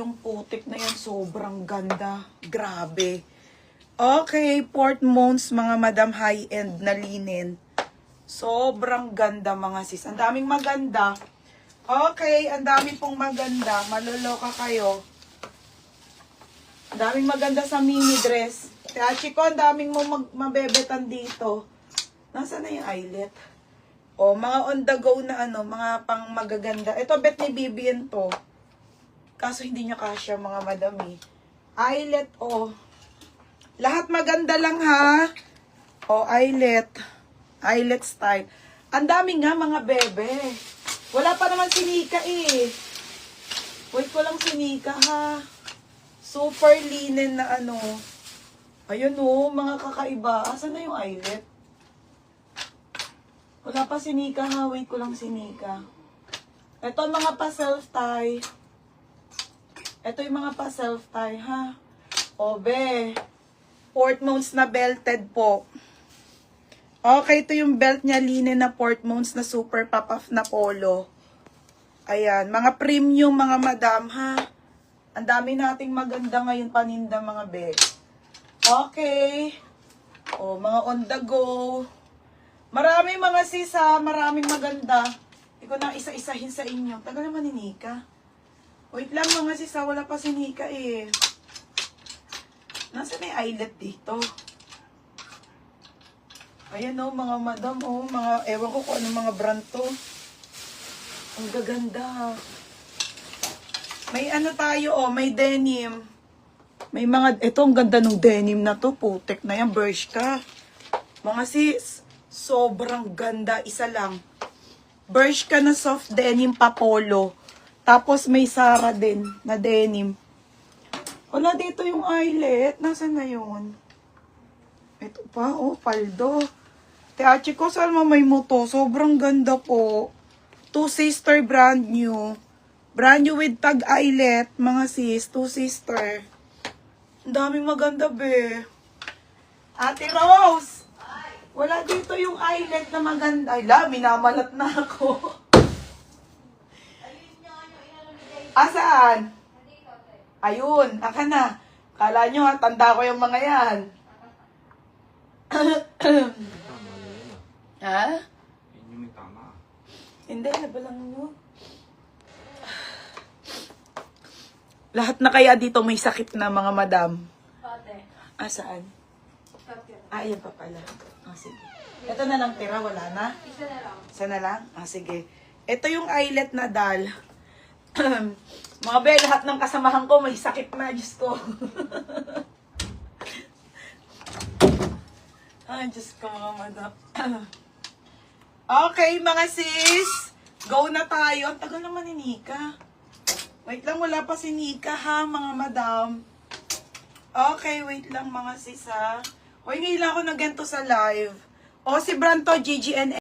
yung putik na yan, sobrang ganda. Grabe. Okay, Port Mons, mga madam high-end na linen. Sobrang ganda mga sis. Ang daming maganda. Okay, ang dami pong maganda. Maloloka kayo. Ang daming maganda sa mini dress. Kaya chiko, ang daming mo mabebetan dito. Nasaan na yung eyelet? O, mga on the go na ano, mga pang magaganda. Ito, bet ni Vivian to. Kaso hindi niya kasya, mga madam eh. Eyelet, o. Lahat maganda lang ha. O, eyelet. Eyelet style. Ang dami nga mga bebe. Wala pa naman sinika eh. Wait ko lang sinika ha. Super linen na ano. Ayun o, mga kakaiba. Asan na yung eyelet? Wala pa sinika ha. Wait ko lang sinika. Ito mga pa self-tie. Ito yung mga pa self-tie ha. O be. Port Mons na belted po. Okay, ito yung belt niya, linen na Port Mons na super pop-off na polo. Ayan, mga premium mga madam ha. Ang dami nating maganda ngayon paninda mga beg. Okay. O, mga on the go. Maraming mga sisa, maraming maganda. Hindi ko na isa-isahin sa inyo. Tagal naman ni Nika. Wait lang mga sisa, wala pa si Nika eh. Nasaan may eyelet dito? Ayan o, mga madam o, mga, ewan ko kung anong mga brand to. Ang gaganda. May ano tayo o, may denim. May mga, ito ang ganda ng denim na to, putek na yan, Bershka. Mga sis, sobrang ganda, isa lang. Bershka na soft denim pa polo. Tapos may Zara din na denim. Wala dito yung eyelet. Nasaan na yun? Ito pa, oh, paldo. Teachi ko, salma may moto. Sobrang ganda po. Two sister brand new. Brand new with tag eyelet, mga sis. Two sister. Ang daming maganda, be. Ate Rose! Wala dito yung eyelet na maganda. Ay, la, minamalat na ako. Asaan? Ayun, aka na. Kala nyo ha, tanda ko yung mga yan. Ha? Yun yung may tama. Hindi, nabalang nyo. Lahat na kaya dito may sakit na mga madam. Ate. Asaan? Ate. Ayan pa pala. Ah, sige. Ito na lang tira, wala na? Isa na lang. Isa na lang? Ah, sige. Ito yung eyelet na dal. Mga be, lahat ng kasamahan ko may sakit na, Diyos ko. Ay, Diyos ko mga madam. Okay, mga sis. Go na tayo. Ang tagal naman ni Nika. Wait lang, wala pa si Nika ha, mga madam. Okay, wait lang mga sis ha. Hoy, ngayon lang ako nag-ganto sa live. O, si Branto, GGN.